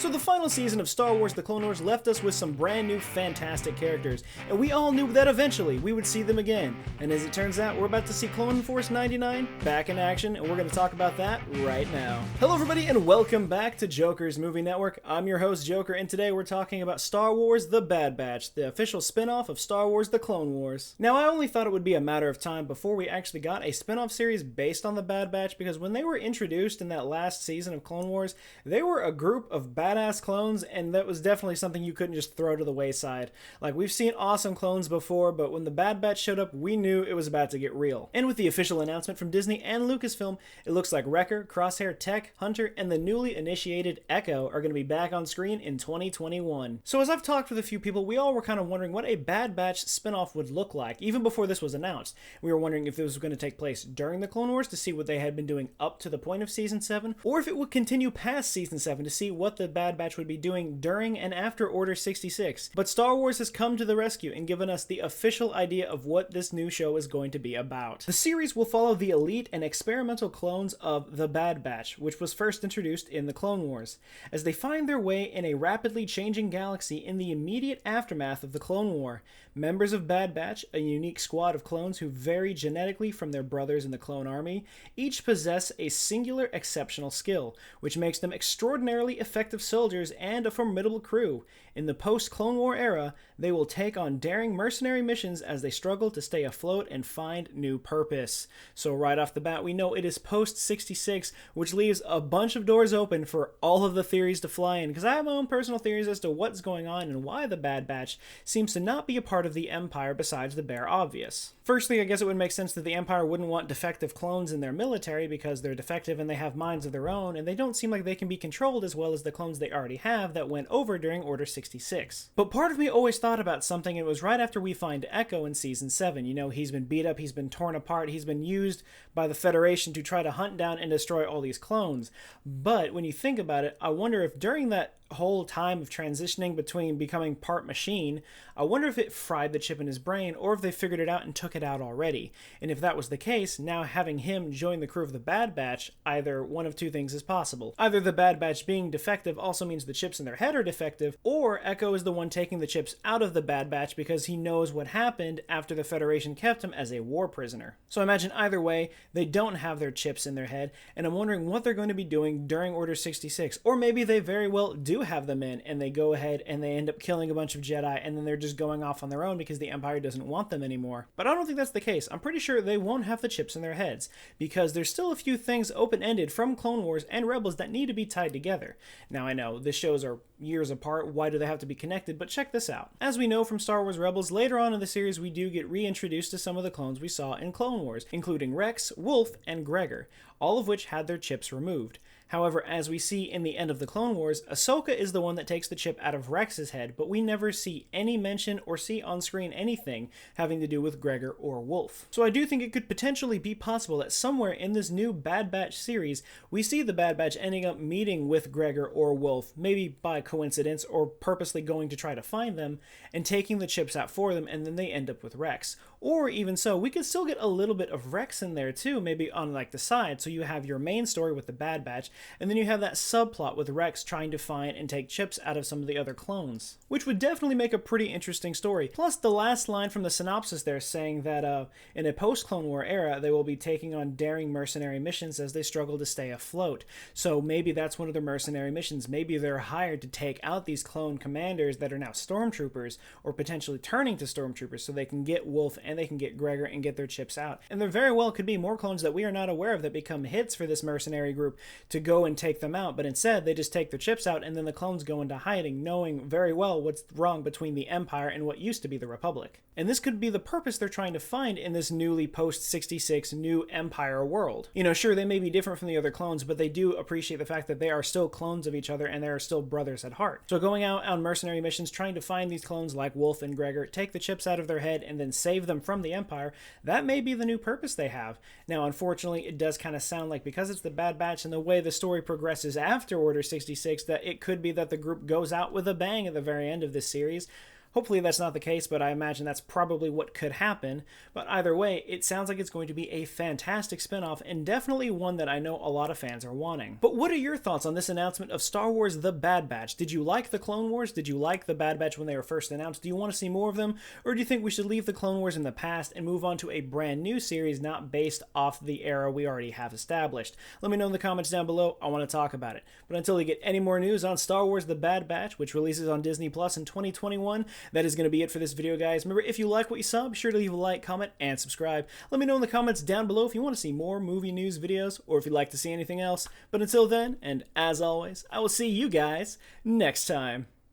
So the final season of Star Wars The Clone Wars left us with some brand new fantastic characters, and we all knew that eventually we would see them again. And as it turns out, we're about to see Clone Force 99 back in action, and we're going to talk about that right now. Hello everybody, and welcome back to Joker's Movie Network. I'm your host Joker, and today we're talking about Star Wars The Bad Batch, the official spin-off of Star Wars The Clone Wars. Now, I only thought it would be a matter of time before we actually got a spin-off series based on The Bad Batch, because when they were introduced in that last season of Clone Wars, they were a group of badass clones, and that was definitely something you couldn't just throw to the wayside. Like, we've seen awesome clones before, but when the Bad Batch showed up, we knew it was about to get real. And with the official announcement from Disney and Lucasfilm, it looks like Wrecker, Crosshair, Tech, Hunter, and the newly initiated Echo are going to be back on screen in 2021. So as I've talked with a few people, we all were kind of wondering what a Bad Batch spinoff would look like, even before this was announced. We were wondering if this was going to take place during the Clone Wars to see what they had been doing up to the point of Season 7, or if it would continue past Season 7 to see what the Bad Batch would be doing during and after Order 66. But Star Wars has come to the rescue and given us the official idea of what this new show is going to be about. The series will follow the elite and experimental clones of the Bad Batch, which was first introduced in the Clone Wars, as they find their way in a rapidly changing galaxy in the immediate aftermath of the Clone War. Members of Bad Batch, a unique squad of clones who vary genetically from their brothers in the Clone Army, each possess a singular exceptional skill, which makes them extraordinarily effective soldiers and a formidable crew. In the post-Clone War era, they will take on daring mercenary missions as they struggle to stay afloat and find new purpose. So right off the bat, we know it is post-66, which leaves a bunch of doors open for all of the theories to fly in, because I have my own personal theories as to what's going on and why the Bad Batch seems to not be a part of the Empire besides the bare obvious. Firstly, I guess it would make sense that the Empire wouldn't want defective clones in their military because they're defective and they have minds of their own, and they don't seem like they can be controlled as well as the clones they already have that went over during Order 66. But part of me always thought about something, and it was right after we find Echo in Season 7. You know, he's been beat up, he's been torn apart, he's been used by the Federation to try to hunt down and destroy all these clones. But when you think about it, I wonder if during that whole time of transitioning between becoming part machine, I wonder if it fried the chip in his brain, or if they figured it out and took it out already. And if that was the case, now having him join the crew of the Bad Batch, either one of two things is possible. Either the Bad Batch being defective also means the chips in their head are defective, or Echo is the one taking the chips out of the Bad Batch because he knows what happened after the Federation kept him as a war prisoner. So I imagine either way, they don't have their chips in their head, and I'm wondering what they're going to be doing during Order 66. Or maybe they very well do have them in, and they go ahead and they end up killing a bunch of Jedi, and then they're just going off on their own because the Empire doesn't want them anymore. But I don't think that's the case. I'm pretty sure they won't have the chips in their heads, because there's still a few things open-ended from Clone Wars and Rebels that need to be tied together. Now, I know, the shows are years apart, why do they have to be connected? But check this out. As we know from Star Wars Rebels, later on in the series we do get reintroduced to some of the clones we saw in Clone Wars, including Rex, Wolf, and Gregor, all of which had their chips removed. However, as we see in the end of the Clone Wars, Ahsoka is the one that takes the chip out of Rex's head, but we never see any mention or see on screen anything having to do with Gregor or Wolf. So I do think it could potentially be possible that somewhere in this new Bad Batch series, we see the Bad Batch ending up meeting with Gregor or Wolf, maybe by coincidence or purposely going to try to find them, and taking the chips out for them, and then they end up with Rex. Or even so, we could still get a little bit of Rex in there too, maybe on like the side, so you have your main story with the Bad Batch, and then you have that subplot with Rex trying to find and take chips out of some of the other clones, which would definitely make a pretty interesting story. Plus, the last line from the synopsis there saying that in a post-Clone War era, they will be taking on daring mercenary missions as they struggle to stay afloat. So maybe that's one of their mercenary missions. Maybe they're hired to take out these clone commanders that are now stormtroopers, or potentially turning to stormtroopers, so they can get Wolf and they can get Gregor and get their chips out. And there very well could be more clones that we are not aware of that become hits for this mercenary group to go and take them out, but instead they just take their chips out, and then the clones go into hiding, knowing very well what's wrong between the Empire and what used to be the Republic. And this could be the purpose they're trying to find in this newly post-66 new Empire world. You know, sure, they may be different from the other clones, but they do appreciate the fact that they are still clones of each other and they are still brothers at heart. So going out on mercenary missions, trying to find these clones like Wolf and Gregor, take the chips out of their head, and then save them from the Empire, that may be the new purpose they have. Now, unfortunately, it does kind of sound like, because it's the Bad Batch and the way the story progresses after Order 66, that it could be that the group goes out with a bang at the very end of this series. Hopefully that's not the case, but I imagine that's probably what could happen. But either way, it sounds like it's going to be a fantastic spinoff, and definitely one that I know a lot of fans are wanting. But what are your thoughts on this announcement of Star Wars The Bad Batch? Did you like the Clone Wars? Did you like The Bad Batch when they were first announced? Do you want to see more of them? Or do you think we should leave the Clone Wars in the past and move on to a brand new series not based off the era we already have established? Let me know in the comments down below. I want to talk about it. But until we get any more news on Star Wars The Bad Batch, which releases on Disney Plus in 2021, that is going to be it for this video, guys. Remember, if you like what you saw, be sure to leave a like, comment, and subscribe. Let me know in the comments down below if you want to see more movie news videos or if you'd like to see anything else. But until then, and as always, I will see you guys next time.